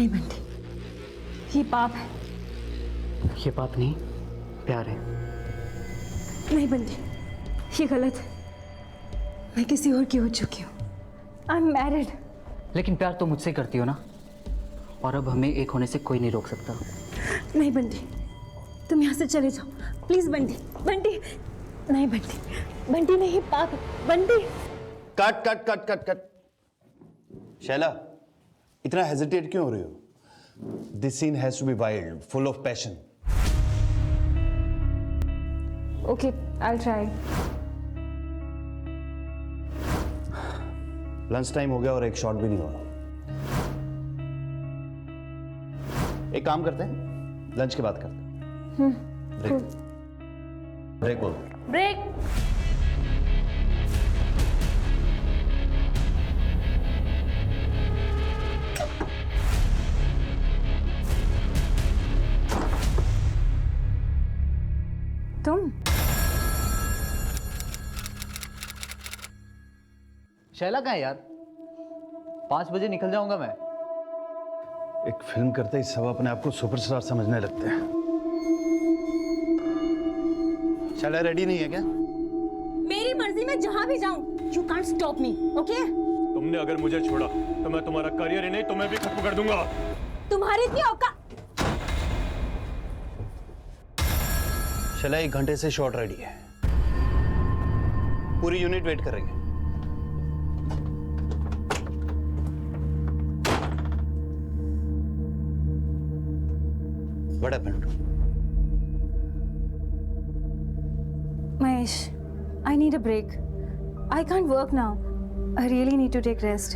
नहीं बंटी, ये पाप है। ये पाप नहीं, प्यार है। नहीं बंटी, ये गलत है। मैं किसी और की हो चुकी हूँ। I am married. लेकिन प्यार तो मुझसे करती हो ना, और अब हमें एक होने से कोई नहीं रोक सकता। नहीं बंटी, तुम यहाँ से चले जाओ प्लीज। बंटी, बंटी नहीं बंटी, बंटी नहीं, पाप है Bunty. Cut cut cut cut cut. Shaila, इतना हेजिटेट क्यों हो रही हो? This scene has to be wild, full of passion. Okay, I will try. Lunch time हो गया और एक शॉट भी नहीं हुआ। एक काम करते हैं, लंच के बाद करते हैं। ब्रेक, ब्रेक बोलो। ब्रेक। तुम शैला कहाँ है यार? 5 बजे निकल जाऊंगा मैं। एक फिल्म करते ही सब अपने आप को सुपरस्टार समझने लगते हैं। शैला रेडी नहीं है क्या? मेरी मर्जी में जहां भी जाऊं, you can't stop me, okay? तुमने अगर मुझे छोड़ा तो मैं तुम्हारा करियर ही नहीं तुम्हें भी खत्म कर दूंगा। तुम्हारी इतनी औकात। शैला, 1 घंटे से शॉट रेडी है, पूरी यूनिट वेट कर रही है। What happened? Mahesh, I need a break. I can't work now. I really need to take rest.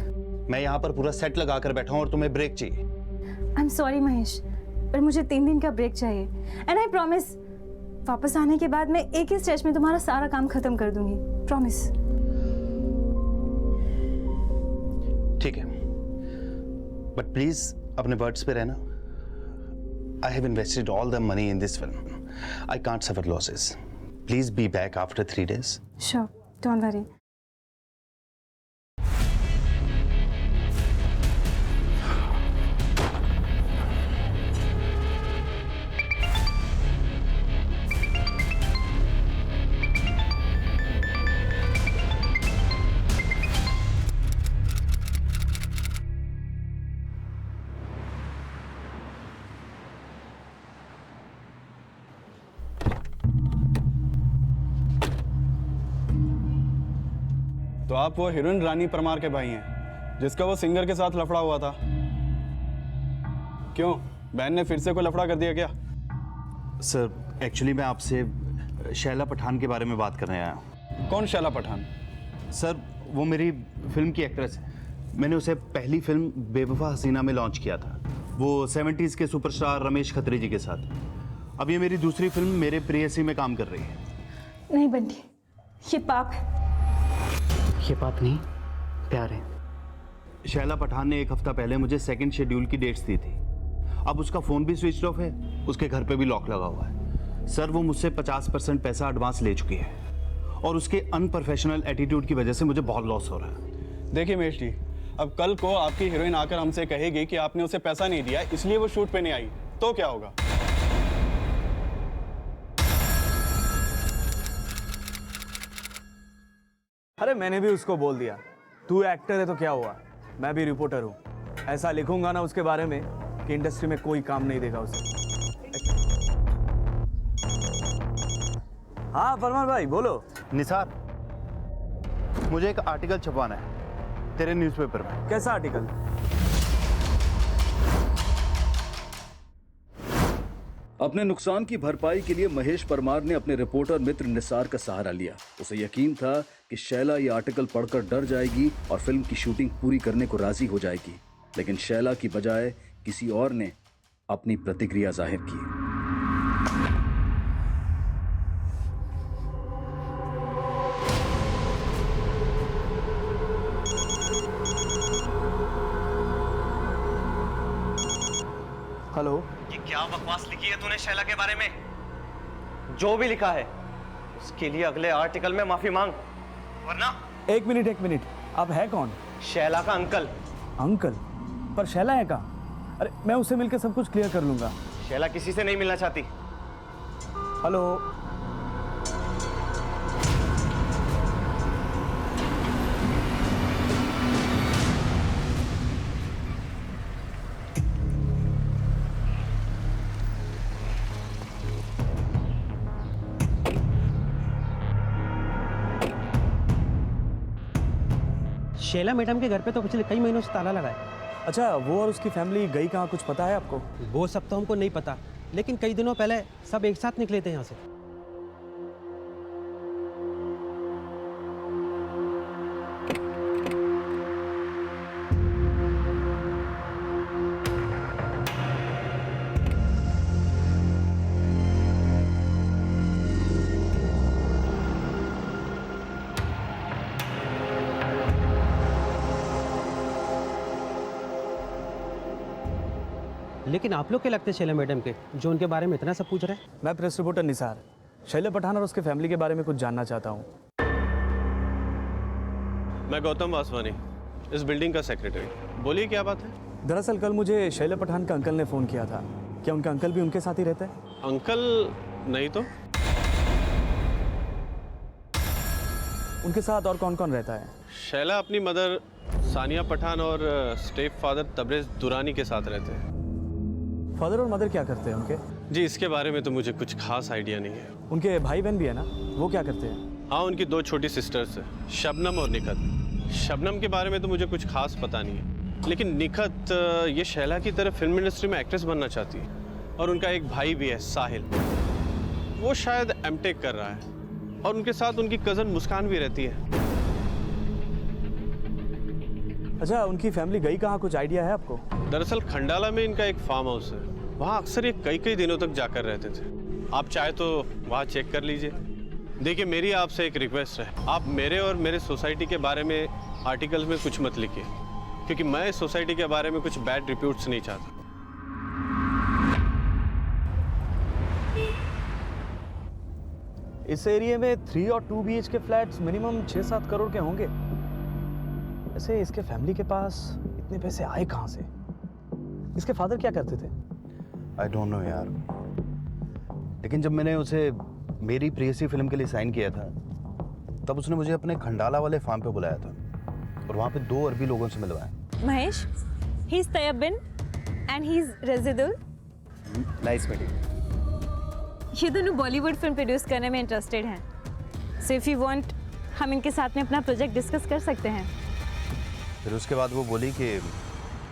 मैं यहाँ पर पूरा सेट लगा कर बैठा हूँ और तुम्हें ब्रेक चाहिए। I'm sorry Mahesh, पर मुझे 3 दिन का ब्रेक चाहिए। And I promise, वापस आने के बाद मैं एक ही स्ट्रेच में तुम्हारा सारा काम खत्म कर दूंगी। Promise. ठीक है, बट प्लीज अपने वर्ड्स पे रहना। I have invested all the money in this film. I can't suffer losses. Please be back after 3 days. Sure, don't worry. तो आप वो हीरोइन रानी परमार के भाई हैं जिसका वो सिंगर के साथ लफड़ा हुआ था। क्यों, बहन ने फिर से कोई लफड़ा कर दिया क्या? सर, एक्चुअली मैं आपसे शैला पठान के बारे में बात करने आया हूँ। कौन शैला पठान? सर, वो मेरी फिल्म की एक्ट्रेस है। मैंने उसे पहली फिल्म बेवफा हसीना में लॉन्च किया था, वो 70s के सुपरस्टार रमेश खत्री जी के साथ। अब ये मेरी दूसरी फिल्म मेरे प्रेयसी में काम कर रही है। नहीं बंटी, ये पाप है। ये पाप नहीं, प्यार है। शैला पठान ने 1 हफ्ता पहले मुझे सेकंड शेड्यूल की डेट्स दी थी। अब उसका फोन भी स्विच ऑफ है, उसके घर पे भी लॉक लगा हुआ है। सर, वो मुझसे 50% पैसा एडवांस ले चुकी है और उसके अनप्रोफेशनल एटीट्यूड की वजह से मुझे बहुत लॉस हो रहा है। देखिए महेश जी, अब कल को आपकी हीरोइन आकर हमसे कहेगी कि आपने उसे पैसा नहीं दिया इसलिए वो शूट पे नहीं आई, तो क्या होगा? अरे मैंने भी उसको बोल दिया, तू एक्टर है तो क्या हुआ, मैं भी रिपोर्टर हूँ। ऐसा लिखूंगा ना उसके बारे में कि इंडस्ट्री में कोई काम नहीं देगा उसे। हाँ फरमान भाई बोलो। निसार, मुझे एक आर्टिकल छपवाना है तेरे न्यूज़पेपर में। कैसा आर्टिकल? अपने नुकसान की भरपाई के लिए महेश परमार ने अपने रिपोर्टर मित्र निसार का सहारा लिया। उसे यकीन था कि शैला ये आर्टिकल पढ़कर डर जाएगी और फिल्म की शूटिंग पूरी करने को राजी हो जाएगी, लेकिन शैला की बजाय किसी और ने अपनी प्रतिक्रिया जाहिर की। हेलो, ये क्या बकवास लिखी है तूने शैला के बारे में? जो भी लिखा है उसके लिए अगले आर्टिकल में माफी मांग, वरना। एक मिनट, आप है कौन? शैला का अंकल। अंकल? पर शैला है कहाँ? अरे मैं उससे मिलकर सब कुछ क्लियर कर लूंगा। शैला किसी से नहीं मिलना चाहती। हेलो। शैला मैडम के घर पे तो पिछले कई महीनों से ताला लगा है। अच्छा, वो और उसकी फैमिली गई कहाँ, कुछ पता है आपको? वो सब तो हमको नहीं पता, लेकिन कई दिनों पहले सब एक साथ निकले थे यहाँ से। लेकिन आप लोग क्या लगते हैं शैला मैडम के, जो उनके बारे में इतना सब पूछ रहे हैं? मैं प्रेस रिपोर्टर निसार, शैला पठान और उसके फैमिली के बारे में कुछ जानना चाहता हूँ। मैं गौतम वासवानी, इस बिल्डिंग का सेक्रेटरी। बोलिए क्या बात है? दरअसल कल मुझे शैला पठान का अंकल ने फ़ोन किया था। क्या उनका अंकल भी उनके साथ ही रहता है? अंकल नहीं तो। उनके साथ और कौन कौन रहता है? शैला अपनी मदर सानिया पठान और स्टेप फादर तबरेज दुरानी के साथ रहते हैं। फादर और मदर क्या करते हैं उनके? जी इसके बारे में तो मुझे कुछ खास आइडिया नहीं है। उनके भाई बहन भी है ना, वो क्या करते हैं? हाँ, उनकी 2 छोटी सिस्टर्स हैं, शबनम और निखत। शबनम के बारे में तो मुझे कुछ खास पता नहीं है, लेकिन निखत ये शैला की तरह फिल्म इंडस्ट्री में एक्ट्रेस बनना चाहती है। और उनका एक भाई भी है साहिल, वो शायद एमटेक कर रहा है, और उनके साथ उनकी कज़न मुस्कान भी रहती है। अच्छा, उनकी फैमिली गई कहाँ, कुछ आइडिया है आपको? दरअसल खंडाला में इनका एक फार्म हाउस है, वहाँ अक्सर ये कई कई दिनों तक जाकर रहते थे। आप चाहे तो वहाँ चेक कर लीजिए। देखिए, मेरी आपसे एक रिक्वेस्ट है, आप मेरे और मेरे सोसाइटी के बारे में आर्टिकल्स में कुछ मत लिखिए, क्योंकि मैं इस सोसाइटी के बारे में कुछ बैड रिपोर्ट्स नहीं चाहता। इस एरिया में 3 और 2 BH के फ्लैट्स मिनिमम 6-7 करोड़ के होंगे। वैसे इसके फैमिली के पास इतने पैसे आए कहाँ से? इसके फादर क्या करते थे? आई डोंट नो यार, लेकिन जब मैंने उसे मेरी प्रेयसी फिल्म के लिए साइन किया था, तब उसने मुझे अपने खंडाला वाले फार्म पे बुलाया था और वहाँ पे 2 अरबी लोगों से मिलवाया। Mahesh, he is Tayyab bin and he is Razidul. Nice meeting. ये दोनों बॉलीवुड फिल्म प्रोड्यूस करने में इंटरेस्टेड हैं, सो इफ यू वांट हम इनके साथ में अपना प्रोजेक्ट डिस्कस कर सकते हैं। फिर उसके बाद वो बोली कि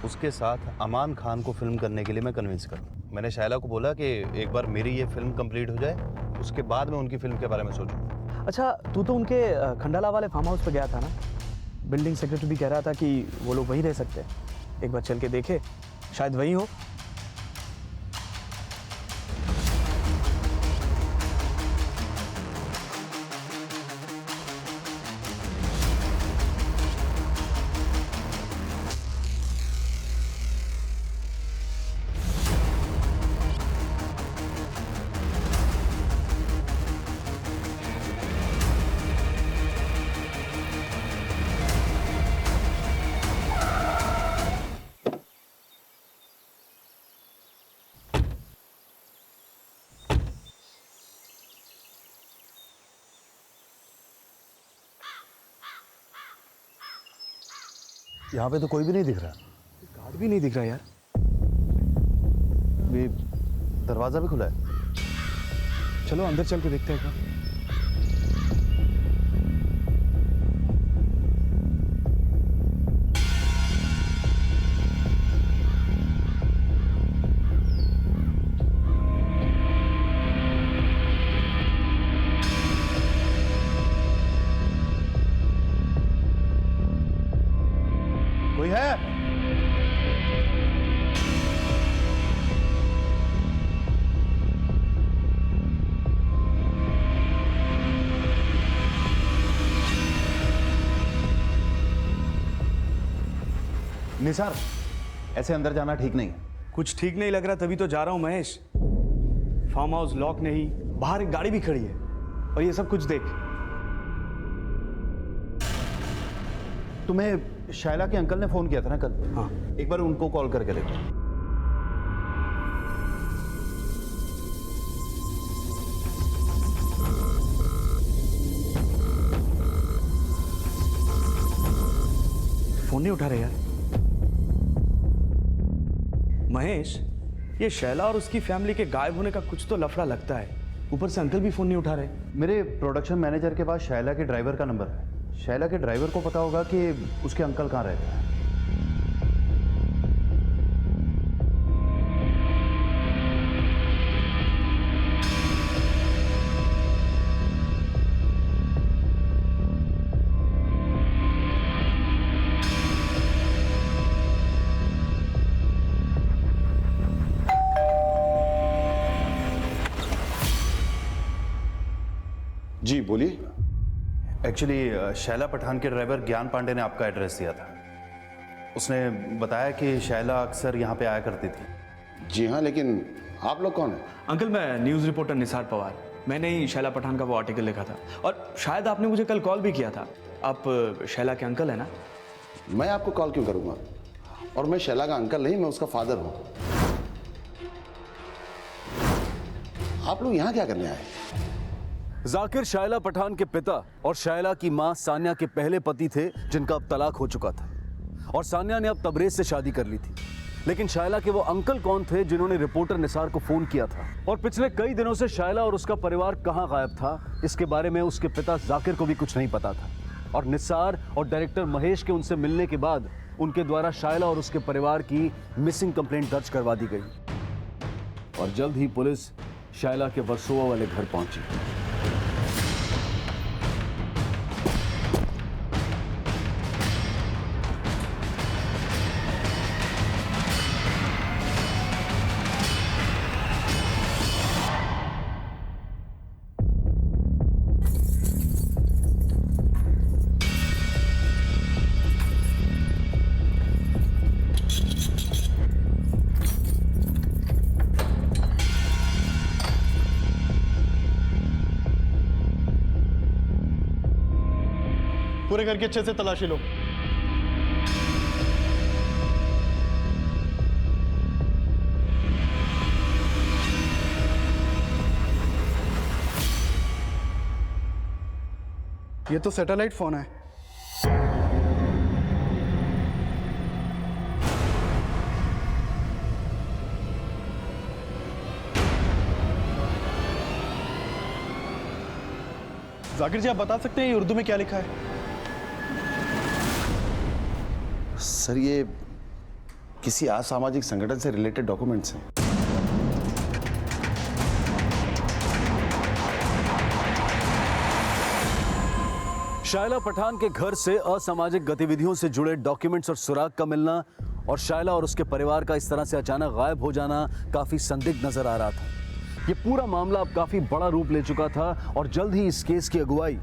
उसके साथ अमान खान को फिल्म करने के लिए मैं कन्विंस करूँ। मैंने शैला को बोला कि एक बार मेरी ये फिल्म कंप्लीट हो जाए, उसके बाद मैं उनकी फिल्म के बारे में सोचूं। अच्छा, तू तो उनके खंडाला वाले फार्म हाउस पे गया था ना? बिल्डिंग सेक्रेटरी भी कह रहा था कि वो लोग वहीं रह सकते हैं। एक बार चल के देखे, शायद वही हो। यहाँ पे तो कोई भी नहीं दिख रहा। गार्ड भी नहीं दिख रहा यार। ये दरवाज़ा भी खुला है। चलो अंदर चल के देखते हैं एक बार। कोई है? निसार, ऐसे अंदर जाना ठीक नहीं है। कुछ ठीक नहीं लग रहा, तभी तो जा रहा हूँ महेश। फार्म हाउस लॉक नहीं, बाहर एक गाड़ी भी खड़ी है, और ये सब कुछ देख। तुम्हें शैला के अंकल ने फोन किया था ना कल? हाँ। एक बार उनको कॉल करके देखो। फोन नहीं उठा रहे यार। महेश, ये शैला और उसकी फैमिली के गायब होने का कुछ तो लफड़ा लगता है। ऊपर से अंकल भी फोन नहीं उठा रहे। मेरे प्रोडक्शन मैनेजर के पास शैला के ड्राइवर का नंबर है। शैला के ड्राइवर को पता होगा कि उसके अंकल कहाँ रहते हैं। जी बोलिए। एक्चुअली शैला पठान के ड्राइवर ज्ञान पांडे ने आपका एड्रेस दिया था। उसने बताया कि शैला अक्सर यहाँ पे आया करती थी। जी हाँ, लेकिन आप लोग कौन हैं? अंकल, मैं न्यूज़ रिपोर्टर निसार पवार। मैंने ही शैला पठान का वो आर्टिकल लिखा था और शायद आपने मुझे कल कॉल भी किया था। आप शैला के अंकल हैं ना? मैं आपको कॉल क्यों करूँगा? और मैं शैला का अंकल नहीं, मैं उसका फादर हूँ। आप लोग यहाँ क्या करने आए? जाकिर शायला पठान के पिता और शायला की मां सान्या के पहले पति थे, जिनका अब तलाक हो चुका था, और सान्या ने अब तबरेज से शादी कर ली थी। लेकिन शायला के वो अंकल कौन थे जिन्होंने रिपोर्टर निसार को फोन किया था, और पिछले कई दिनों से शायला और उसका परिवार कहां गायब था, इसके बारे में उसके पिता जाकिर को भी कुछ नहीं पता था। और निसार और डायरेक्टर महेश के उनसे मिलने के बाद उनके द्वारा शायला और उसके परिवार की मिसिंग कंप्लेंट दर्ज करवा दी गई और जल्द ही पुलिस शायला के वर्सोवा वाले घर पहुंची। पूरे घर की अच्छे से तलाशी लो। ये तो सैटेलाइट फोन है। जाकिर जी, आप बता सकते हैं ये उर्दू में क्या लिखा है? सर, ये किसी असामाजिक संगठन से रिलेटेड डॉक्यूमेंट्स हैं। शायला पठान के घर से असामाजिक गतिविधियों से जुड़े डॉक्यूमेंट्स और सुराग का मिलना और शायला और उसके परिवार का इस तरह से अचानक गायब हो जाना काफी संदिग्ध नजर आ रहा था। ये पूरा मामला अब काफी बड़ा रूप ले चुका था और जल्द ही इस केस की अगुवाई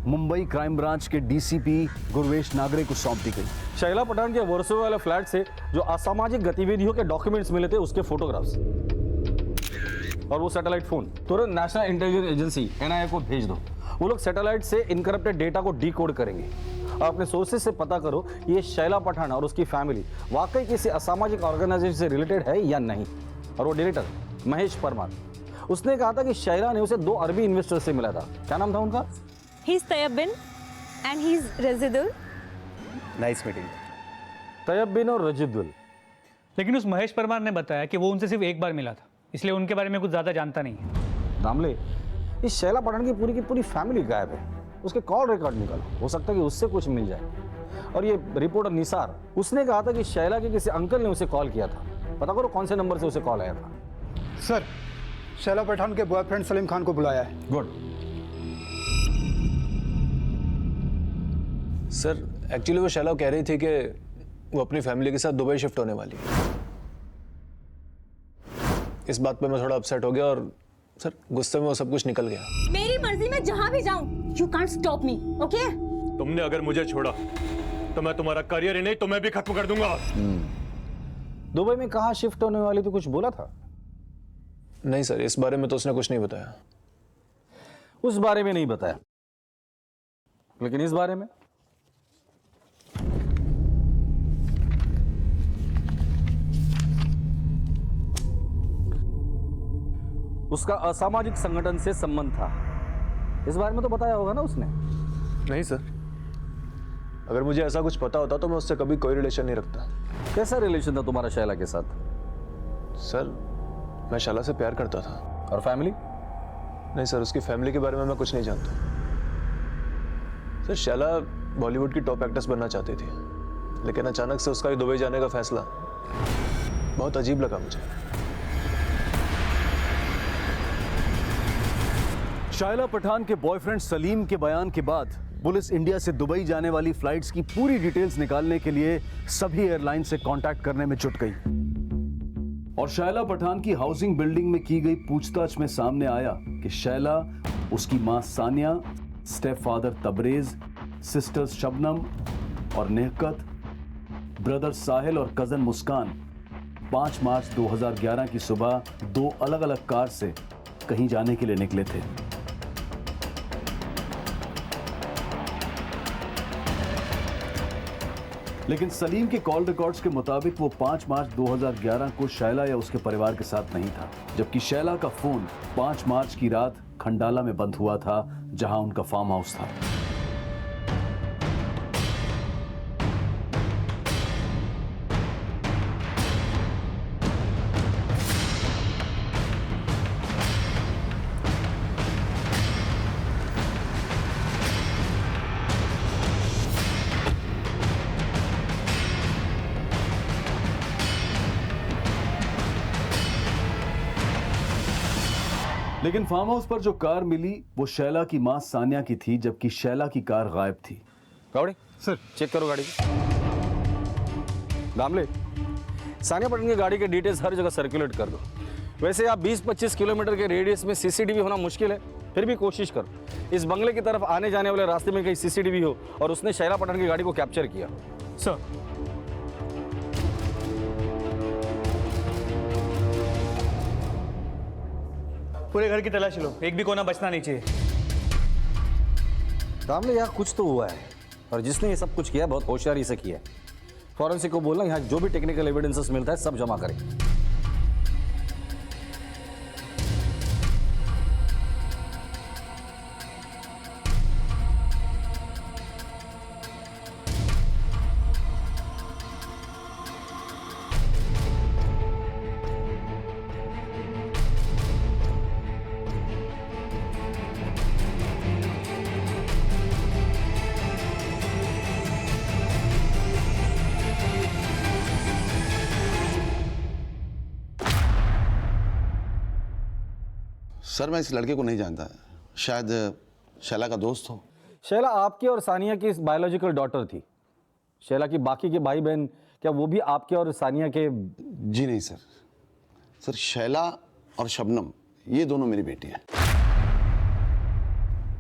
मुंबई क्राइम ब्रांच के डीसीपी गुरवेश नागरे को सौंप दी गई। शैला पठान के वर्सोवा वाले फ्लैट से जो असामाजिक गतिविधियों के डॉक्यूमेंट्स मिले थे, उसके फोटोग्राफ्स और वो सैटेलाइट फोन तुरंत नेशनल इंटेलिजेंस एजेंसी एनआईए को भेज दो। वो लोग सैटेलाइट से इनकरप्टेड डेटा को डीकोड करेंगे। अपने सोर्सेज से पता करो ये शैला पठान और उसकी फैमिली वाकई किसी असामाजिक ऑर्गेनाइजेशन से रिलेटेड है या नहीं। और वो डायरेक्टर महेश परमार, उसने कहा था कि शैला ने उसे 2 अरबी इन्वेस्टर से मिला था। क्या नाम था उनका? He's Tayyab bin and he's Razidul. Nice meeting. Tayyab bin और रजिदुल। लेकिन उस महेश परमार ने बताया कि वो उनसे सिर्फ एक बार मिला था, इसलिए उनके बारे में कुछ ज़्यादा जानता नहीं है। दामले, इस शैला पठान की पूरी फैमिली गायब है। उसके कॉल रिकॉर्ड निकालो, हो सकता है कि उससे कुछ मिल जाए। और ये रिपोर्टर निसार, उसने कहा था कि शैला के किसी अंकल ने उसे कॉल किया था। पता करो कौन से नंबर से उसे कॉल आया था। सर, शैला पठान के बॉयफ्रेंड सलीम खान को बुलाया है। गुड। सर, एक्चुअली वो शैला कह रही थी कि वो अपनी फैमिली के साथ दुबई शिफ्ट होने वाली है। इस बात पे मैं थोड़ा अपसेट हो गया और सर गुस्से में वो सब कुछ निकल गया। मेरी मर्जी में जहां भी जाऊं, you can't stop me, okay? तुमने अगर मुझे छोड़ा तो मैं तुम्हारा करियर ही नहीं तुम्हें भी खत्म कर दूंगा। दुबई में कहाँ शिफ्ट होने वाली तो कुछ बोला था? नहीं सर, इस बारे में तो उसने कुछ नहीं बताया। उस बारे में नहीं बताया, लेकिन इस बारे में उसका असामाजिक संगठन से संबंध था। इस बारे में तो बताया होगा ना उसने? नहीं सर। अगर मुझे ऐसा कुछ पता होता तो मैं उससे कभी कोई रिलेशन नहीं रखता। कैसा रिलेशन था तुम्हारा शैला के साथ? सर, मैं शैला से प्यार करता था। और फैमिली? नहीं सर, उसकी फैमिली के बारे में मैं कुछ नहीं जानता। सर, शैला बॉलीवुड की टॉप एक्ट्रेस बनना चाहती थी, लेकिन अचानक से उसका दुबई जाने का फैसला बहुत अजीब लगा मुझे। शायला पठान के बॉयफ्रेंड सलीम के बयान के बाद पुलिस इंडिया से दुबई जाने वाली फ्लाइट्स की पूरी डिटेल्स निकालने के लिए सभी एयरलाइन से कांटेक्ट करने में जुट गई। और शायला पठान की हाउसिंग बिल्डिंग में की गई पूछताछ में सामने आया कि शैला, उसकी मां Sania, step father Tabrez, sisters Shabnam और नेहकत, ब्रदर साहिल और कजन मुस्कान 5 मार्च 2011 की सुबह 2 अलग-अलग कार से कहीं जाने के लिए निकले थे। लेकिन सलीम के कॉल रिकॉर्ड्स के मुताबिक वो 5 मार्च 2011 को शैला या उसके परिवार के साथ नहीं था, जबकि शैला का फोन 5 मार्च की रात खंडाला में बंद हुआ था, जहां उनका फार्म हाउस था। लेकिन फार्म हाउस पर जो कार मिली वो शैला की मां सानिया की थी, जबकि शैला की कार गायब थी। गाड़ी सर, चेक करो गाड़ी। दामले, सानिया पठान की गाड़ी के डिटेल्स हर जगह सर्कुलेट कर दो। वैसे आप 20-25 किलोमीटर के रेडियस में सीसीटीवी होना मुश्किल है, फिर भी कोशिश करो इस बंगले की तरफ आने जाने वाले रास्ते में कहीं सीसीटीवी हो और उसने शैला पठान की गाड़ी को कैप्चर किया। सर, पूरे घर की तलाशी लो, एक भी कोना बचना नहीं चाहिए। दामले, यहाँ कुछ तो हुआ है और जिसने ये सब कुछ किया बहुत होशियारी से किया है। फॉरेंसिक को बोलना यहाँ जो भी टेक्निकल एविडेंसेस मिलता है सब जमा करें। सर, मैं इस लड़के को नहीं जानता, शायद शैला का दोस्त हो। शैला आपकी और सानिया की बायोलॉजिकल डॉटर थी। शैला की बाकी के भाई बहन क्या वो भी आपके और सानिया के? जी नहीं सर। सर, शैला और शबनम ये दोनों मेरी बेटी हैं।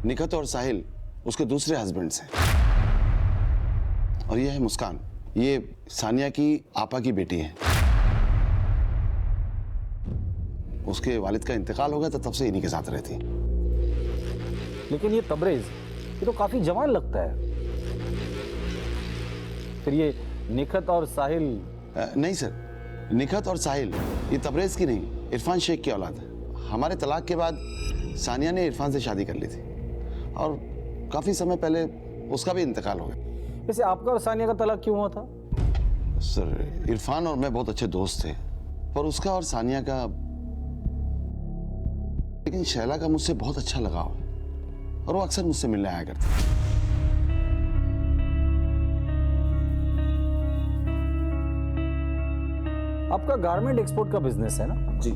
निखत और साहिल उसके दूसरे हस्बैंड्स हैं। और ये है मुस्कान, ये सानिया की आपा की बेटी है। उसके वालिद का इंतकाल हो गया तो तब से इन्हीं के साथ रहती। लेकिन ये तबरेज, ये तो काफी जवान लगता है। फिर ये निखत और साहिल? नहीं सर, निखत और साहिल ये तबरेज की नहीं, इरफान शेख की औलाद है। हमारे तलाक के बाद सानिया ने इरफान से शादी कर ली थी और काफी समय पहले उसका भी इंतकाल हो गया। वैसे आपका और सानिया का तलाक क्यों हुआ था? सर, इरफान और मैं बहुत अच्छे दोस्त थे, पर उसका और सानिया का, लेकिन शैला का मुझसे बहुत अच्छा लगाव है और वो अक्सर मुझसे मिलने आया करती। आपका गारमेंट एक्सपोर्ट का बिजनेस है ना? जी।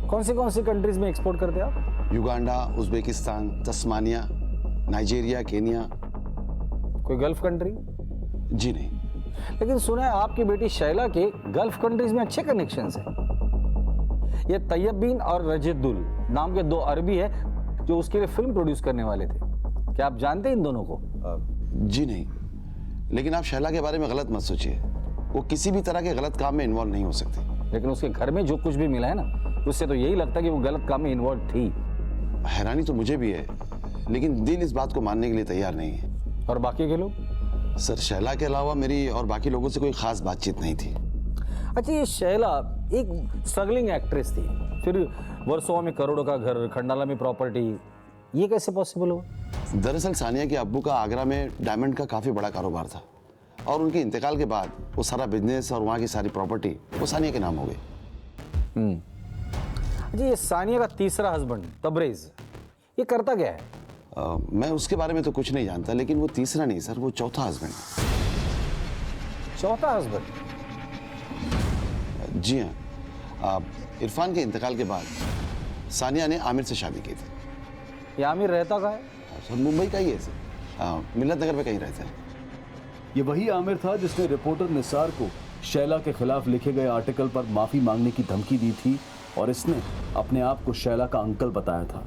कौन सी कंट्रीज में एक्सपोर्ट करते हैं आप? Uganda, Uzbekistan, Tasmania, Nigeria, Kenya. कोई गल्फ कंट्री? जी नहीं। लेकिन सुना है आपकी बेटी शैला के गल्फ कंट्रीज में अच्छे कनेक्शंस हैं। ये तैयबीन और रजिदुल नाम के 2 अरबी है जो उसके लिए फिल्म प्रोड्यूस करने वाले थे। क्या आप जानते हैं इन दोनों को? जी नहीं, लेकिन आप शैला के बारे में गलत मत सोचिए। वो किसी भी तरह के गलत काम में इन्वॉल्व नहीं हो सकती। लेकिन उसके घर में जो कुछ भी मिला है ना, उससे तो यही लगता है कि वो गलत काम में इन्वॉल्व थी। हैरानी तो मुझे भी है, लेकिन दिल इस बात को मानने के लिए तैयार नहीं है। और बाकी के लोग? सर, शैला के अलावा मेरी और बाकी लोगों से कोई खास बातचीत नहीं थी। अच्छा, ये शैला एक स्ट्रगलिंग एक्ट्रेस थी, फिर वर्सोवा में करोड़ों का घर, खंडाला में प्रॉपर्टी, ये कैसे पॉसिबल हुआ? दरअसल सानिया के अब्बू का आगरा में डायमंड का काफ़ी बड़ा कारोबार था और उनके इंतकाल के बाद वो सारा बिजनेस और वहाँ की सारी प्रॉपर्टी वो सानिया के नाम हो गई। जी, ये सानिया का तीसरा हस्बैंड तबरेज, ये करता क्या है? मैं उसके बारे में तो कुछ नहीं जानता, लेकिन वो तीसरा नहीं सर, वो चौथा हस्बैंड। चौथा हस्बैंड? जी हाँ, इरफान के इंतकाल के बाद सानिया ने आमिर से शादी की थी। ये आमिर रहता कहाँ है? सर मुंबई का ही है सर, मिल्लत नगर में कहीं रहता है। ये वही आमिर था जिसने रिपोर्टर निसार को शैला के खिलाफ लिखे गए आर्टिकल पर माफी मांगने की धमकी दी थी और इसने अपने आप को शैला का अंकल बताया था।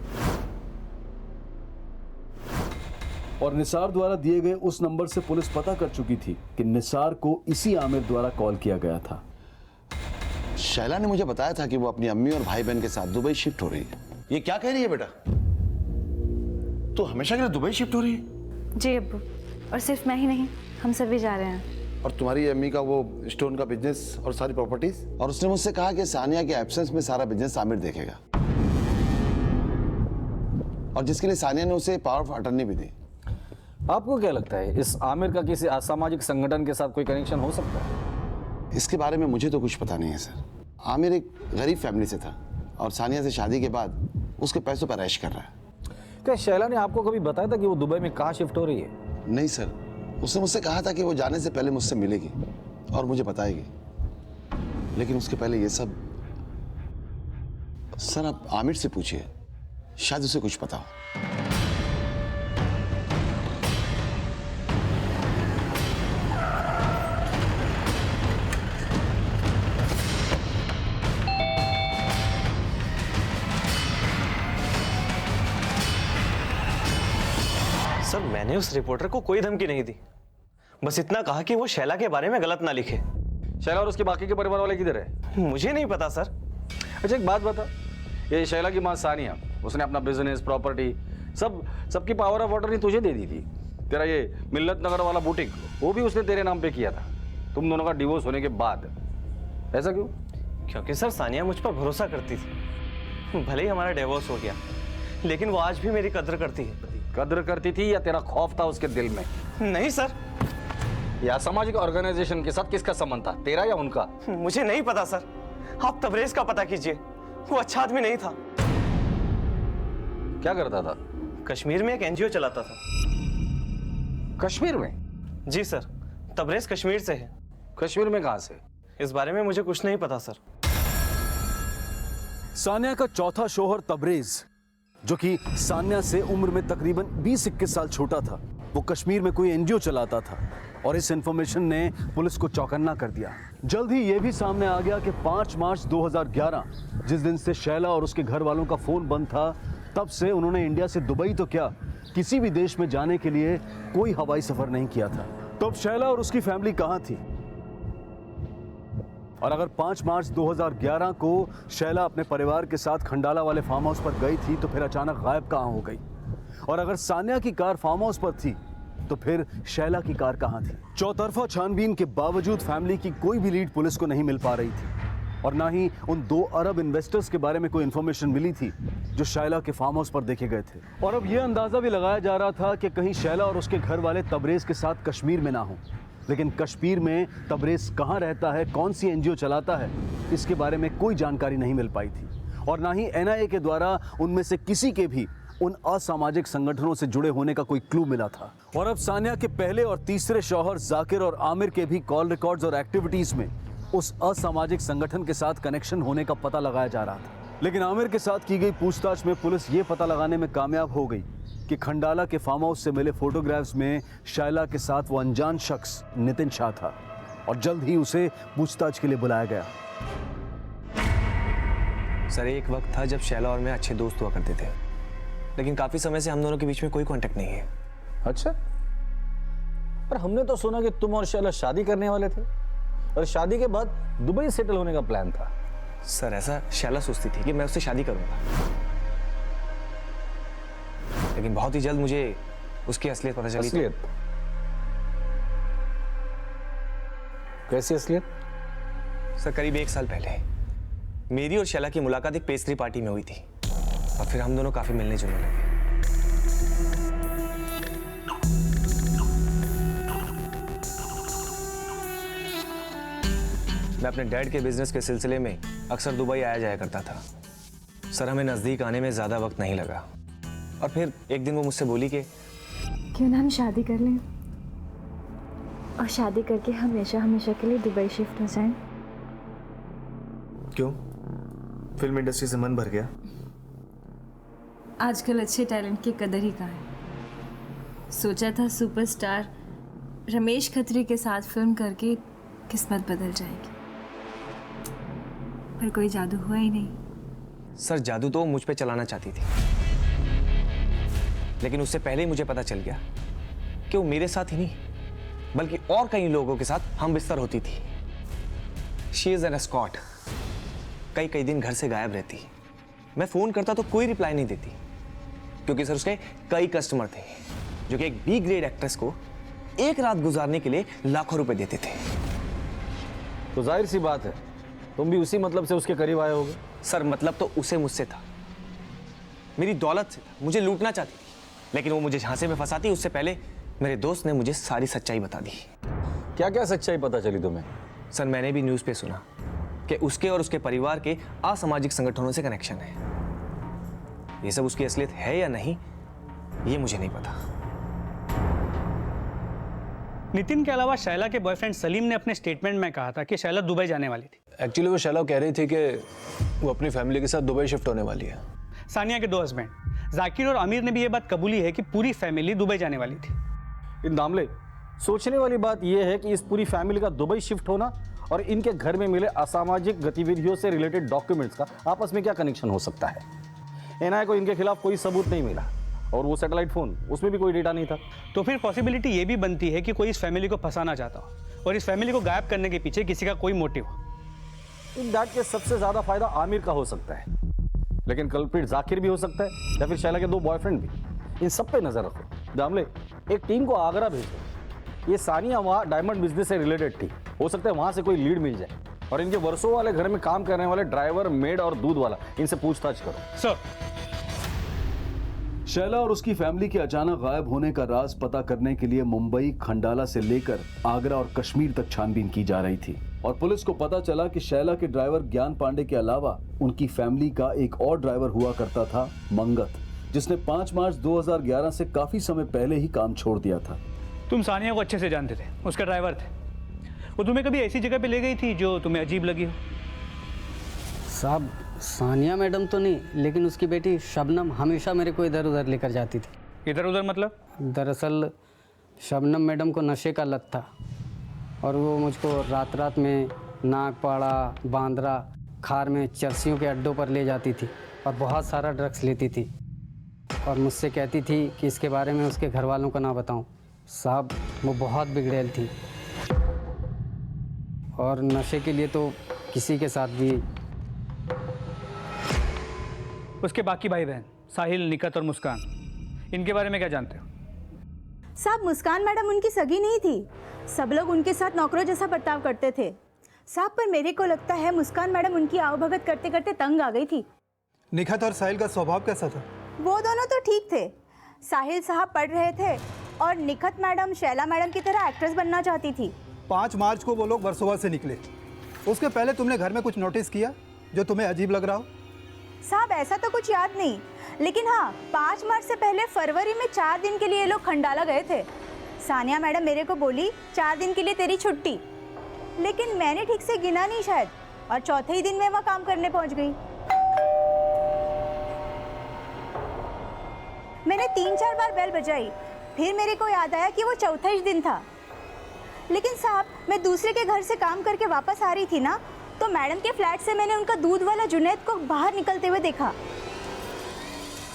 और निसार द्वारा दिए गए उस नंबर से पुलिस पता कर चुकी थी कि निसार को इसी आमिर द्वारा कॉल किया गया था। शैला ने मुझे बताया था कि वो अपनी अम्मी और भाई बहन के साथ दुबई शिफ्ट हो रही है। ये क्या कह रही है बेटा? तो हमेशा के लिए दुबई शिफ्ट हो रही है? जी अब्बू, और सिर्फ मैं ही नहीं, हम सभी जा रहे हैं। और तुम्हारी अम्मी का वो स्टोन का बिजनेस और सारी प्रॉपर्टीज? और उसने मुझसे कहा कि सानिया के एब्सेंस में सारा बिजनेस आमिर देखेगा, और जिसके लिए सानिया ने उसे पावर ऑफ अटर्नी भी दी। आपको क्या लगता है, इस आमिर का किसी असामाजिक संगठन के साथ कोई कनेक्शन हो सकता है? इसके बारे में मुझे तो कुछ पता नहीं है सर। आमिर एक गरीब फैमिली से था और सानिया से शादी के बाद उसके पैसों पर ऐश कर रहा है। क्या शैला ने आपको कभी बताया था कि वो दुबई में कहाँ शिफ्ट हो रही है? नहीं सर, उसने मुझसे कहा था कि वो जाने से पहले मुझसे मिलेगी और मुझे बताएगी, लेकिन उसके पहले ये सब। सर आप आमिर से पूछिए, शायद उसे कुछ पता हो। सर मैंने उस रिपोर्टर को कोई धमकी नहीं दी, बस इतना कहा कि वो शैला के बारे में गलत ना लिखे। शैला और उसके बाकी के परिवार वाले किधर है? मुझे नहीं पता सर। अच्छा एक बात बता, ये शैला की माँ सानिया, उसने अपना बिजनेस प्रॉपर्टी सबकी पावर ऑफ अटर्नी तुझे दे दी थी। तेरा ये मिल्लत नगर वाला बुटीक वो भी उसने तेरे नाम पे किया था, तुम दोनों का डिवोर्स होने के बाद। ऐसा क्यों? क्योंकि सर सानिया मुझ पर भरोसा करती थी। भले ही हमारा डिवोर्स हो गया, लेकिन वो आज भी मेरी कद्र करती है। कद्र करती थी या तेरा खौफ था उसके दिल में? नहीं सर। ये असामाजिक ऑर्गेनाइजेशन के साथ किसका संबंध था, तेरा या उनका? मुझे नहीं पता सर, आप तबरेज का पता कीजिए, वो अच्छा आदमी नहीं था। क्या करता था? कश्मीर में एक एनजीओ चलाता था। कश्मीर में? जी सर, तबरेज कश्मीर से है। कश्मीर में कहां से? इस बारे में मुझे कुछ नहीं पता सर। सानिया का चौथा शौहर तबरेज, जो कि सानिया से उम्र में तकरीबन 20-21 साल छोटा था, वो कश्मीर में कोई एनजीओ चलाता था और इस इंफॉर्मेशन ने पुलिस को चौकन्ना कर दिया। जल्द ही यह भी सामने आ गया कि 5 मार्च 2011, जिस दिन से शैला और उसके घर वालों का फोन बंद था, तब से उन्होंने इंडिया से दुबई तो क्या, किसी भी देश में जाने के लिए कोई हवाई सफर नहीं किया था। तब शैला और उसकी फैमिली कहां थी? और अगर 5 मार्च 2011 को शैला अपने परिवार के साथ खंडाला वाले फार्म हाउस पर गई थी, तो फिर अचानक गायब कहां हो गई? और अगर सानिया की कार फार्म हाउस पर थी, तो फिर शैला की कार कहां थी? चौतरफा छानबीन के बावजूद फैमिली की कोई भी लीड पुलिस को नहीं मिल पा रही थी, और ना ही उन 2 अरब इन्वेस्टर्स के बारे में कोई इंफॉर्मेशन मिली थी जो शैला के फार्म हाउस पर देखे गए थे। और अब यह अंदाजा भी लगाया जा रहा था कि कहीं शैला और उसके घर वाले तबरेज के साथ कश्मीर में ना हो। लेकिन कश्मीर में तबरेज कहाँ रहता है, कौन सी एनजीओ चलाता है, इसके बारे में कोई जानकारी नहीं मिल पाई थी, और ना ही एनआईए के द्वारा उनमें से किसी के भी उन असामाजिक संगठनों से जुड़े होने का कोई क्लू मिला था। और अब सानिया के पहले और तीसरे शौहर जाकिर और आमिर के भी कॉल रिकॉर्ड्स और एक्टिविटीज में उस असामाजिक संगठन के साथ कनेक्शन होने का पता लगाया जा रहा था। लेकिन आमिर के साथ की गई पूछताछ में पुलिस ये पता लगाने में कामयाब हो गई कि खंडाला के फार्म हाउस से मिले फोटोग्राफ्स में शैला के साथ वो अनजान शख्स नितिन शाह था, और जल्द ही उसे पूछताछ के लिए बुलाया गया। सर एक वक्त था जब शैला और मैं अच्छे दोस्त हुआ करते थे, लेकिन काफी समय से हम दोनों के बीच में कोई कांटेक्ट नहीं है। अच्छा, पर हमने तो सुना कि तुम और शैला शादी करने वाले थे और शादी के बाद दुबई सेटल होने का प्लान था। सर ऐसा शैला सोचती थी कि मैं उससे शादी करूंगा, लेकिन बहुत ही जल्द मुझे उसकी असलियत पता चली। असलियत? कैसी असलियत? सर करीब 1 साल पहले मेरी और शैला की मुलाकात एक पेस्ट्री पार्टी में हुई थी, और फिर हम दोनों काफी मिलने जुलने लगे। मैं अपने डैड के बिजनेस के सिलसिले में अक्सर दुबई आया जाया करता था। सर हमें नज़दीक आने में ज़्यादा वक्त नहीं लगा और फिर एक दिन वो मुझसे बोली कि क्यों ना हम शादी कर लें और शादी करके हमेशा हमेशा के लिए दुबई शिफ्ट हो जाएं। क्यों, फिल्म इंडस्ट्री से मन भर गया? आजकल अच्छे टैलेंट की कदर ही कहाँ है। सोचा था सुपरस्टार रमेश खत्री के साथ फिल्म करके किस्मत बदल जाएगी, पर कोई जादू हुआ ही नहीं। सर जादू तो वो मुझ पे चलाना चाहती थी, लेकिन उससे पहले ही मुझे पता चल गया कि वो मेरे साथ ही नहीं बल्कि और कई लोगों के साथ हम बिस्तर होती थी। She is an escort. कई कई दिन घर से गायब रहती। मैं फोन करता तो कोई रिप्लाई नहीं देती, क्योंकि सर उसके कई कस्टमर थे जो कि एक बी ग्रेड एक्ट्रेस को एक रात गुजारने के लिए लाखों रुपए देते थे। तो जाहिर सी बात है तुम भी उसी मतलब से उसके करीब आए होगे। सर मतलब तो उसे मुझसे था, मेरी दौलत से था, मुझे लूटना चाहती थी, लेकिन वो मुझे झांसे में फंसाती उससे पहले मेरे दोस्त ने मुझे सारी सच्चाई बता दी। क्या क्या सच्चाई पता चली तुम्हें? सर मैंने भी न्यूज़ पे सुना कि उसके और उसके परिवार के असामाजिक संगठनों से कनेक्शन है। ये सब उसकी असलियत है या नहीं ये मुझे नहीं पता। नितिन के अलावा शैला के बॉयफ्रेंड सलीम ने अपने स्टेटमेंट में कहा था कि शैला दुबई जाने वाली थी। एक्चुअली वो शैला कह रही थी कि वो अपनी फैमिली के साथ दुबई शिफ्ट होने वाली है। सानिया के 2 हस्बैंड जाकिर और आमिर ने भी ये बात कबूली है कि पूरी फैमिली दुबई जाने वाली थी। इन दामले, सोचने वाली बात यह है कि इस पूरी फैमिली का दुबई शिफ्ट होना और इनके घर में मिले असामाजिक गतिविधियों से रिलेटेड डॉक्यूमेंट्स का आपस में क्या कनेक्शन हो सकता है। एनआईए को इनके खिलाफ कोई सबूत नहीं मिला और वो सैटेलाइट फोन, उसमें भी कोई डेटा नहीं था। तो फिर पॉसिबिलिटी ये भी बनती है कि कोई इस फैमिली को फंसाना चाहता हो और इस फैमिली को गायब करने के पीछे किसी का कोई मोटिव हो। इन दैट के सबसे ज्यादा फायदा आमिर का हो सकता है, लेकिन कल्प्रिट जाकिर भी हो सकता है या फिर शैला के 2 बॉयफ्रेंड भी। इन सब पे नजर रखो। दामले, एक टीम को आगरा भेजो। ये सानिया वहाँ डायमंड बिजनेस से रिलेटेड थी, हो सकता है वहां से कोई लीड मिल जाए। और इनके वर्षों वाले घर में काम करने वाले ड्राइवर, मेड और दूध वाला, इनसे पूछताछ करो। सर, शैला और उसकी फैमिली के अचानक गायब होने का राज पता करने के लिए मुंबई, खंडाला से लेकर आगरा और कश्मीर तक छानबीन की जा रही थी और पुलिस को पता चला कि शैला के ड्राइवर ज्ञान पांडे के अलावा उनकी फैमिली का एक और ड्राइवर हुआ करता था, मंगत, जिसने 5 मार्च 2011 से काफी समय पहले ही काम छोड़ दिया था। तुम सानिया को अच्छे से जानते थे, उसका ड्राइवर थे। वो तुम्हें कभी ऐसी जगह पे ले गई थी जो तुम्हें अजीब लगी हो? साहब, सानिया मैडम तो नहीं, लेकिन उसकी बेटी शबनम हमेशा मेरे को इधर उधर लेकर जाती थी। इधर उधर मतलब? दरअसल शबनम मैडम को नशे का लत था और वो मुझको रात रात में नागपाड़ा, बांद्रा, खार में चरसियों के अड्डों पर ले जाती थी और बहुत सारा ड्रग्स लेती थी और मुझसे कहती थी कि इसके बारे में उसके घर वालों को ना बताऊं। साहब, वो बहुत बिगड़ैल थी और नशे के लिए तो किसी के साथ भी। उसके बाकी भाई बहन साहिल, निकत और मुस्कान, इनके बारे में क्या जानते हो? साहब, मुस्कान मैडम उनकी सगी नहीं थी। सब लोग उनके साथ नौकरों जैसा बर्ताव करते थे साहब, पर मेरे को लगता है मुस्कान मैडम उनकी आवभगत करते करते तंग आ गई थी। निखत और साहिल का स्वभाव कैसा था? वो दोनों तो ठीक थे। साहिल साहब पढ़ रहे थे और निखत मैडम शैला मैडम की तरह एक्ट्रेस बनना चाहती थी। 5 मार्च को वो लोग वर्सोवा से निकले। उसके पहले तुमने घर में कुछ नोटिस किया जो तुम्हें अजीब लग रहा हो? साहब, ऐसा तो कुछ याद नहीं, लेकिन हाँ, 5 मार्च से पहले फरवरी में 4 दिन के लिए ये लोग खंडाला गए थे। सानिया मैडम मेरे को बोली 4 दिन के लिए तेरी छुट्टी, लेकिन मैंने ठीक से गिना नहीं शायद, और चौथे ही दिन मैं वहाँ काम करने पहुँच गई। मैंने 3-4 बार बेल बजाई, फिर मेरे को याद आया कि वो चौथा ही दिन था। लेकिन साहब, मैं दूसरे के घर से काम करके वापस आ रही थी ना, तो मैडम के फ्लैट से मैंने उनका दूध वाला जुनैद को बाहर निकलते हुए देखा।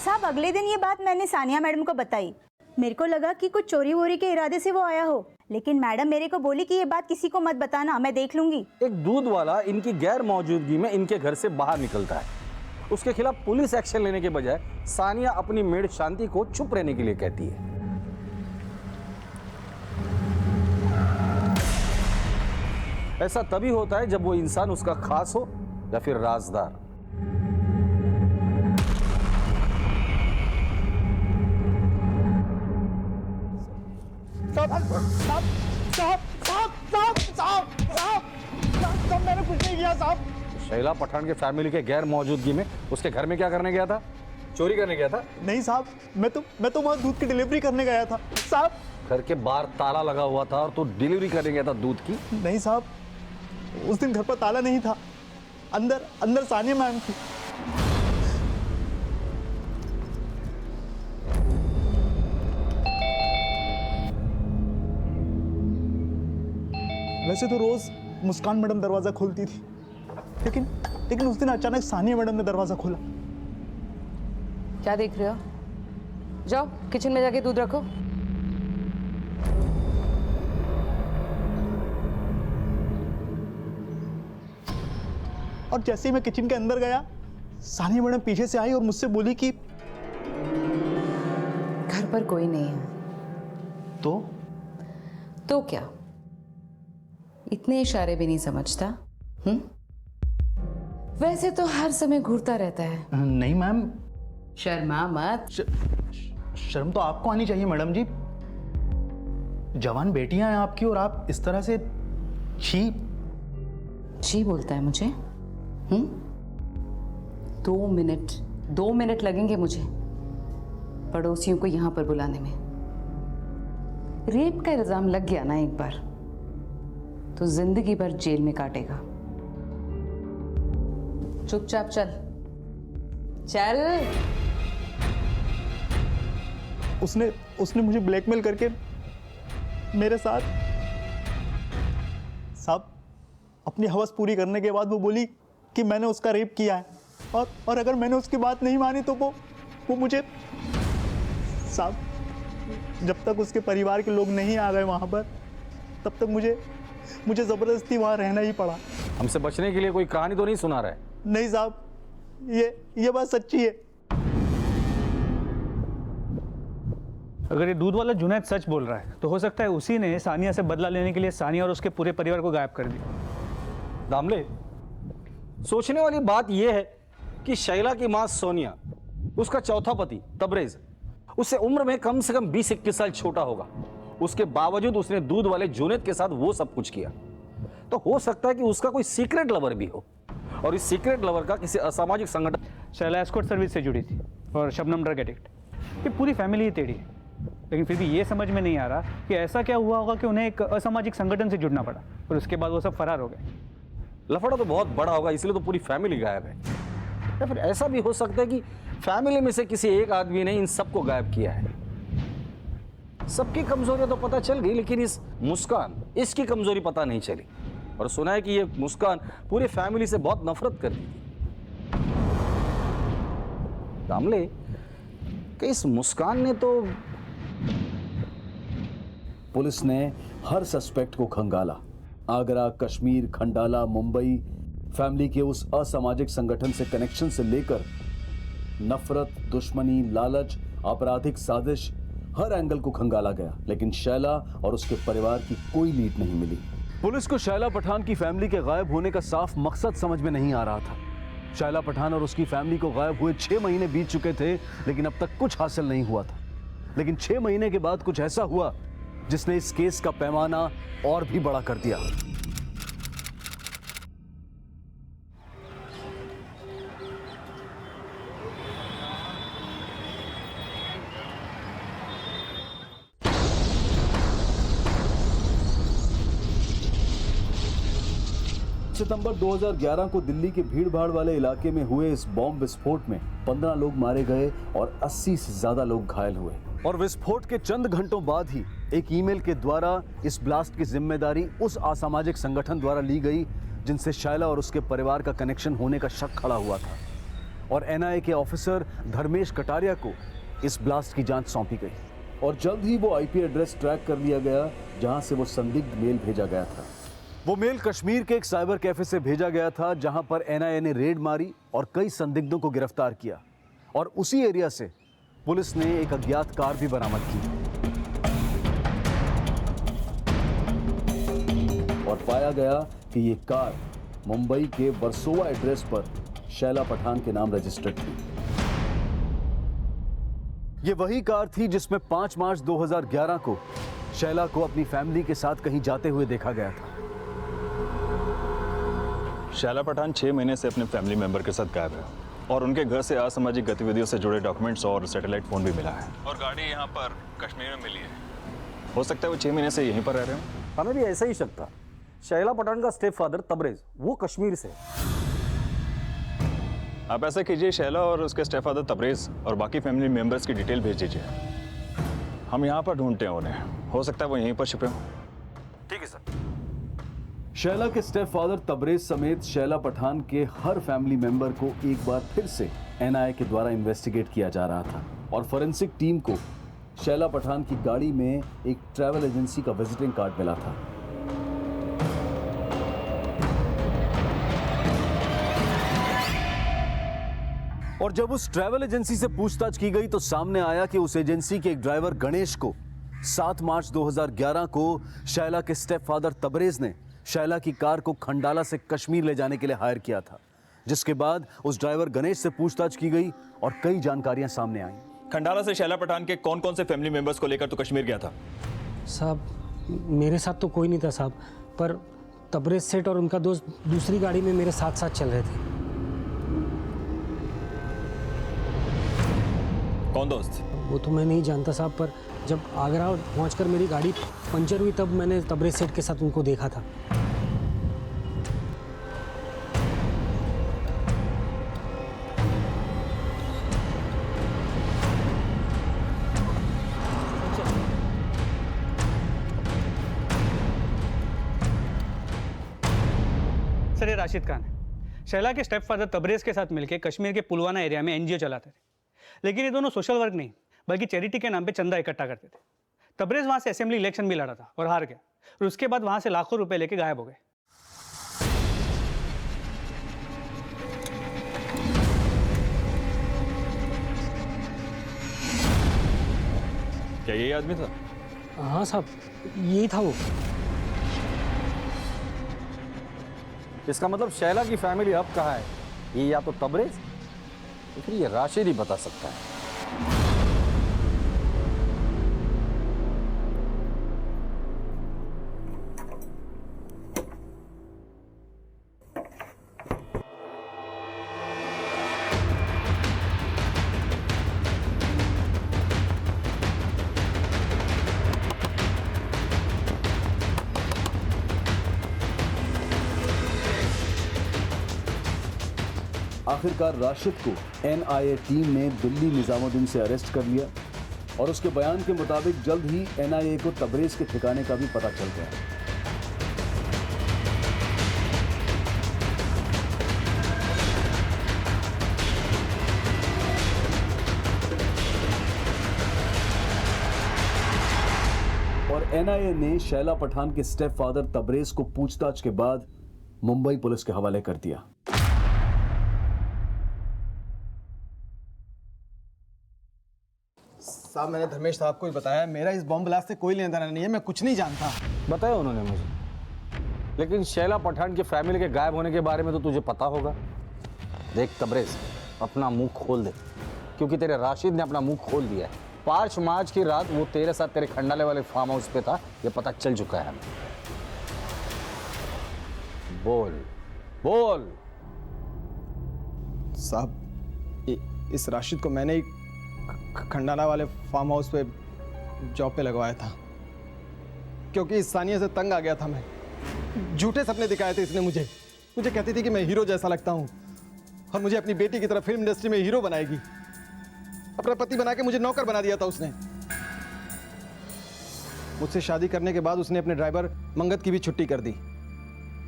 साहब, अगले दिन ये बात मैंने सानिया मैडम को बताई। मेरे को लगा कि कुछ चोरी वोरी के इरादे से वो आया हो, लेकिन मैडम मेरे को बोली कि ये बात किसी को मत बताना, मैं देख लूंगी। एक दूध वाला इनकी गैर मौजूदगी में इनके घर से बाहर निकलता है। उसके खिलाफ पुलिस एक्शन लेने के बजाय सानिया अपनी मेड शांति को चुप रहने के लिए कहती है। ऐसा तभी होता है जब वो इंसान उसका खास हो या फिर राजदार। साहब, साहब, साहब, साहब, साहब, साहब, साहब, साहब, मेरे कुछ नहीं किया साहब। शैला पठान के फैमिली के गैर मौजूदगी में उसके घर में क्या करने गया था? चोरी करने गया था? नहीं साहब, मैं तो वहाँ दूध की डिलीवरी करने गया था साहब। घर के बाहर ताला लगा हुआ था और तू डिलीवरी करने गया था दूध की? नहीं साहब, उस दिन घर पर ताला नहीं था, अंदर सानिया मैम थी। वैसे तो रोज मुस्कान मैडम दरवाजा खोलती थी, लेकिन उस दिन अचानक सानिया मैडम ने दरवाजा खोला। क्या देख रहे हो? जाओ किचन में जाके दूध रखो। और जैसे ही मैं किचन के अंदर गया, सानिया मैडम पीछे से आई और मुझसे बोली कि घर पर कोई नहीं है। तो क्या? इतने इशारे भी नहीं समझता? वैसे तो हर समय घूरता रहता है। नहीं मैम। शर्मा मत। शर्म तो आपको आनी चाहिए मैडम जी। जवान बेटियां हैं आपकी और आप इस तरह से छी बोलता है मुझे? 2 मिनट लगेंगे मुझे पड़ोसियों को यहां पर बुलाने में। रेप का इल्जाम लग गया ना एक बार तो जिंदगी भर जेल में काटेगा। चुपचाप चल। उसने मुझे ब्लैकमेल करके मेरे साथ साहब अपनी हवस पूरी करने के बाद वो बोली कि मैंने उसका रेप किया है और अगर मैंने उसकी बात नहीं मानी तो वो मुझे साहब जब तक उसके परिवार के लोग नहीं आ गए वहां पर तब तक मुझे जबरदस्ती वहां रहना ही पड़ा। हमसे बचने के लिए कोई कहानी तो नहीं सुना रहा है? नहीं साहब, ये बात सच्ची है। अगर ये दूध वाला जुनैद सच बोल रहा है तो हो सकता है उसी ने सानिया से बदला लेने के लिए सानिया और उसके पूरे परिवार को गायब कर दिया। दामले, सोचने वाली बात यह है कि शैला की मां सोनिया, उसका चौथा पति तबरेज, उससे उम्र में कम से कम 20-21 साल छोटा होगा। उसके बावजूद उसने दूध वाले जुनैद के साथ वो सब कुछ किया। तो हो सकता है कि उसका कोई सीक्रेट लवर भी हो और इस सीक्रेट लवर का किसी असामाजिक संगठन। शैला एस्कॉर्ट सर्विस से जुड़ी थी और शबनम ड्रग एडिक्ट। ये पूरी फैमिली ही टेढ़ी है, लेकिन फिर भी ये समझ में नहीं आ रहा कि ऐसा क्या हुआ होगा कि उन्हें एक असामाजिक संगठन से जुड़ना पड़ा और उसके बाद वो सब फरार हो गए। लफड़ा तो बहुत बड़ा होगा, इसलिए तो पूरी फैमिली गायब है। या फिर ऐसा भी हो सकता है कि फैमिली में से किसी एक आदमी ने इन सबको गायब किया है। सबकी कमजोरियां तो पता चल गई, लेकिन इस मुस्कान, इसकी कमजोरी पता नहीं चली। और सुना है कि ये मुस्कान पूरी फैमिली से बहुत नफरत करती थी। दामले, कि इस मुस्कान ने तो। पुलिस ने हर सस्पेक्ट को खंगाला। आगरा, कश्मीर, खंडाला, मुंबई, फैमिली के उस असामाजिक संगठन से कनेक्शन से लेकर नफरत, दुश्मनी, लालच, आपराधिक साजिश, हर एंगल को खंगाला गया, लेकिन शैला और उसके परिवार की कोई लीड नहीं मिली। पुलिस को शैला पठान की फैमिली के गायब होने का साफ मकसद समझ में नहीं आ रहा था। शैला पठान और उसकी फैमिली को गायब हुए 6 महीने बीत चुके थे, लेकिन अब तक कुछ हासिल नहीं हुआ था। लेकिन 6 महीने के बाद कुछ ऐसा हुआ जिसने इस केस का पैमाना और भी बड़ा कर दिया। सितंबर 2011 को दिल्ली के भीड़-भाड़ वाले इलाके में हुए इस बॉम्ब विस्फोट में 15 लोग मारे गए और 80 से ज्यादा लोग घायल हुए। और विस्फोट के चंद घंटों बाद ही एक ईमेल के द्वारा इस ब्लास्ट की जिम्मेदारी उस असामाजिक संगठन द्वारा ली गई जिनसे शैला और उसके परिवार का कनेक्शन होने का शक खड़ा हुआ था। और एनआईए के ऑफिसर धर्मेश कटारिया को इस ब्लास्ट की जांच सौंपी गई और जल्द ही वो आईपी एड्रेस ट्रैक कर लिया गया जहां से वो संदिग्ध मेल भेजा गया था। वो मेल कश्मीर के एक साइबर कैफे से भेजा गया था जहां पर एनआईए ने रेड मारी और कई संदिग्धों को गिरफ्तार किया। और उसी एरिया से पुलिस ने एक अज्ञात कार भी बरामद की और पाया गया कि ये कार मुंबई के वर्सोवा एड्रेस पर शैला पठान के नाम रजिस्टर्ड थी। ये वही कार थी जिसमें 5 मार्च 2011 को शैला को अपनी फैमिली के साथ कहीं जाते हुए देखा गया था। शैला पठान 6 महीने से अपने फैमिली मेंबर के साथ गायब है और उनके घर से असामाजिक गतिविधियों से जुड़े डॉक्यूमेंट्स और सैटेलाइट फोन भी मिला है और गाड़ी यहाँ पर कश्मीर में मिली है। हो सकता है वो 6 महीने से यहीं पर रह रहे हो। हमें भी ऐसा ही शक था। शैला पठान का स्टेप फादर तबरेज, वो कश्मीर से। आप ऐसा कीजिए, शैला और उसके स्टेप फादर तबरेज और बाकी फैमिली मेंबर्स की डिटेल भेज दीजिए। हम यहाँ पर ढूंढते हैं उन्हें, हो सकता है वो यहीं पर छिपे हों। ठीक है सर। शैला के स्टेप फादर तबरेज समेत शैला पठान के हर फैमिली मेंबर को एक बार फिर से एनआईए के द्वारा इन्वेस्टिगेट किया जा रहा था और फोरेंसिक टीम को शैला पठान की गाड़ी में एक ट्रैवल एजेंसी का विजिटिंग कार्ड मिला था। और जब उस ट्रैवल एजेंसी से पूछताछ की गई तो सामने आया कि उस एजेंसी के एक ड्राइवर गणेश को 7 मार्च 2011 को शैला के स्टेप फादर तबरेज ने शैला की कार को खंडाला से कश्मीर ले जाने के लिए हायर किया था, जिसके बाद उस ड्राइवर गणेश से पूछताछ की गई और कई जानकारियां सामने आई। खंडाला से शैला पठान के कौन कौन से फैमिली मेंबर्स को लेकर तो कश्मीर गया था? साहब मेरे साथ तो कोई नहीं था साहब, पर तबरेज सेठ और उनका दोस्त दूसरी गाड़ी में मेरे साथ साथ चल रहे थे। कौन दोस्त? वो तो मैं नहीं जानता साहब, पर जब आगरा पहुंचकर मेरी गाड़ी पंचर हुई तब मैंने तबरेज सेठ के साथ उनको देखा था। सर ये राशिद खान है। शैला के स्टेप फादर तबरेज के साथ मिलकर कश्मीर के पुलवामा एरिया में एनजीओ चलाते थे, लेकिन ये दोनों सोशल वर्क नहीं बल्कि चैरिटी के नाम पे चंदा इकट्ठा करते थे। तबरेज वहां से असेंबली इलेक्शन भी लड़ा था और हार गया, और उसके बाद वहां से लाखों रुपए लेके गायब हो गए। क्या यही आदमी था? हाँ साहब यही था वो। इसका मतलब शैला की फैमिली अब कहाँ है? ये या तो तबरेज तो फिर ये राशिद ही बता सकता है। आखिरकार राशिद को एनआईए टीम ने दिल्ली निजामुद्दीन से अरेस्ट कर लिया और उसके बयान के मुताबिक जल्द ही एनआईए को तबरेज के ठिकाने का भी पता चल गया। और एनआईए ने शैला पठान के स्टेप फादर तबरेज को पूछताछ के बाद मुंबई पुलिस के हवाले कर दिया। साहब मैंने धर्मेश साहब को ही बताया, मेरा इस बॉम्ब ब्लास्ट से कोई लेना देना नहीं है, मैं कुछ नहीं जानता। बताया उन्होंने मुझे, लेकिन शैला पठान की फैमिली के गायब होने के बारे में तो तुझे पता होगा। देख तबरेज, अपना मुंह खोल दे, क्योंकि तेरे राशिद ने अपना मुंह खोल दिया है। 5 मार्च की रात वो तेरे साथ तेरे खंडाले वाले फार्म हाउस पे था, ये पता चल चुका है हमें। बोल बोल। साहब इस राशिद को मैंने ही खंडाला वाले फार्म हाउस पे जॉब पे लगवाया था, क्योंकि इस सानिया से तंग आ गया था मैं। झूठे सपने दिखाए थे इसने मुझे कहती थी कि मैं हीरो जैसा लगता हूँ और मुझे अपनी बेटी की तरह फिल्म इंडस्ट्री में हीरो बनाएगी। अपना पति बना के मुझे नौकर बना दिया था उसने। मुझसे शादी करने के बाद उसने अपने ड्राइवर मंगत की भी छुट्टी कर दी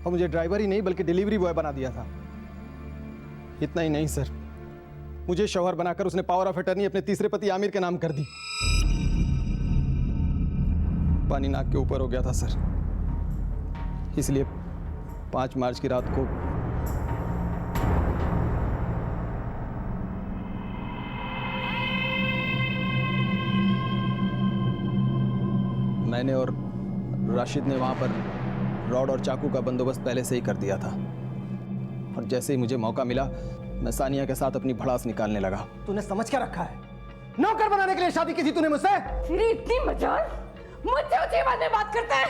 और मुझे ड्राइवर ही नहीं बल्कि डिलीवरी बॉय बना दिया था। इतना ही नहीं सर, मुझे शौहर बनाकर उसने पावर ऑफ अटर्नी अपने तीसरे पति आमिर के नाम कर दी। पानी नाक के ऊपर हो गया था सर, इसलिए 5 मार्च की रात को मैंने और राशिद ने वहां पर रॉड और चाकू का बंदोबस्त पहले से ही कर दिया था और जैसे ही मुझे मौका मिला मैं सानिया के साथ अपनी भड़ास निकालने लगा। तूने समझ क्या रखा है? नौकर बनाने के लिए शादी की थी तूने मुझसे? तेरी इतनी मजाल, मुझसे ऊंची बात करता है।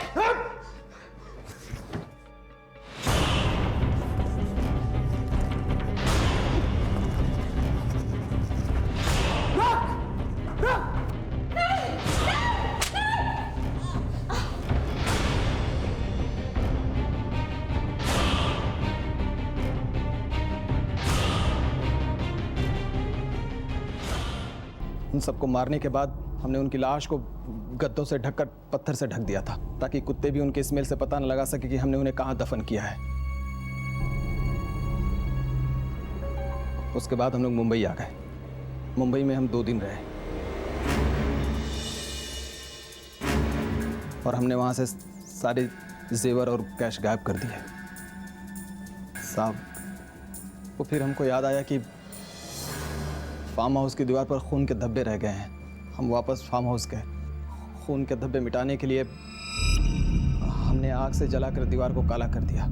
सबको मारने के बाद हमने उनकी लाश को गद्दों से ढककर पत्थर से ढक दिया था, ताकि कुत्ते भी उनके स्मेल से पता न लगा सके कि हमने उन्हें कहाँ दफन किया है। उसके बाद हम लोग मुंबई आ गए। मुंबई में हम 2 दिन रहे और हमने वहाँ से सारे जेवर और कैश गायब कर दिए। साहब, वो फिर हमको याद आया कि फार्म हाउस की दीवार पर खून के धब्बे रह गए हैं। हम वापस फार्म हाउस गए। खून के धब्बे मिटाने के लिए हमने आग से जलाकर दीवार को काला कर दिया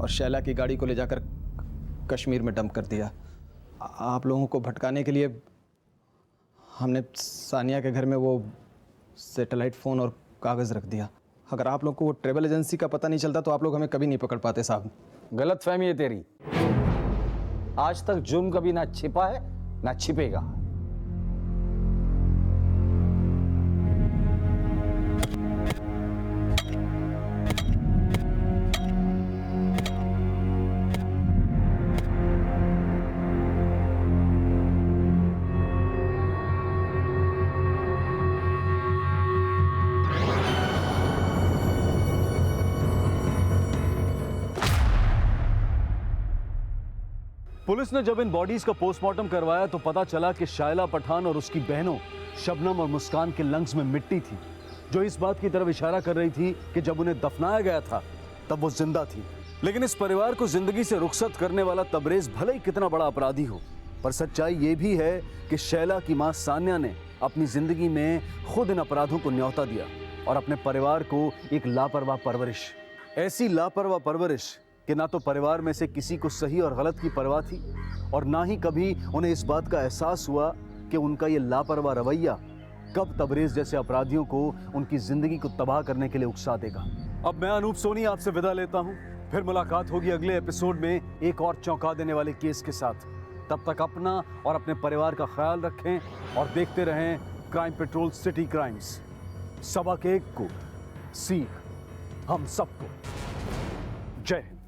और शैला की गाड़ी को ले जाकर कश्मीर में डंप कर दिया। आप लोगों को भटकाने के लिए हमने सानिया के घर में वो सैटेलाइट फ़ोन और कागज़ रख दिया। अगर आप लोग को वो ट्रैवल एजेंसी का पता नहीं चलता तो आप लोग हमें कभी नहीं पकड़ पाते साहब। गलत फहमी है तेरी। आज तक जुर्म कभी ना छिपा है ना छिपेगा। पुलिस ने जब इन बॉडीज का पोस्टमार्टम करवाया तो पता चला कि शायला पठान और उसकी बहनों शबनम और मुस्कान के लंग्स में मिट्टी थी, जो इस बात की तरफ इशारा कर रही थी कि जब उन्हें दफनाया गया था तब वो जिंदा थी। लेकिन इस परिवार को जिंदगी से रुखसत करने वाला तबरेज भले ही कितना बड़ा अपराधी हो, पर सच्चाई ये भी है कि शैला की मां सान्या ने अपनी जिंदगी में खुद इन अपराधों को न्योता दिया और अपने परिवार को एक लापरवाह परवरिश, ऐसी लापरवाह परवरिश कि ना तो परिवार में से किसी को सही और गलत की परवाह थी और ना ही कभी उन्हें इस बात का एहसास हुआ कि उनका ये लापरवाह रवैया कब तबरेज जैसे अपराधियों को उनकी जिंदगी को तबाह करने के लिए उकसा देगा। अब मैं अनूप सोनी आपसे विदा लेता हूं। फिर मुलाकात होगी अगले एपिसोड में एक और चौंका देने वाले केस के साथ। तब तक अपना और अपने परिवार का ख्याल रखें और देखते रहें क्राइम पेट्रोल सिटी क्राइम्स। सबक एक को सीख हम सबको। जय हिंद।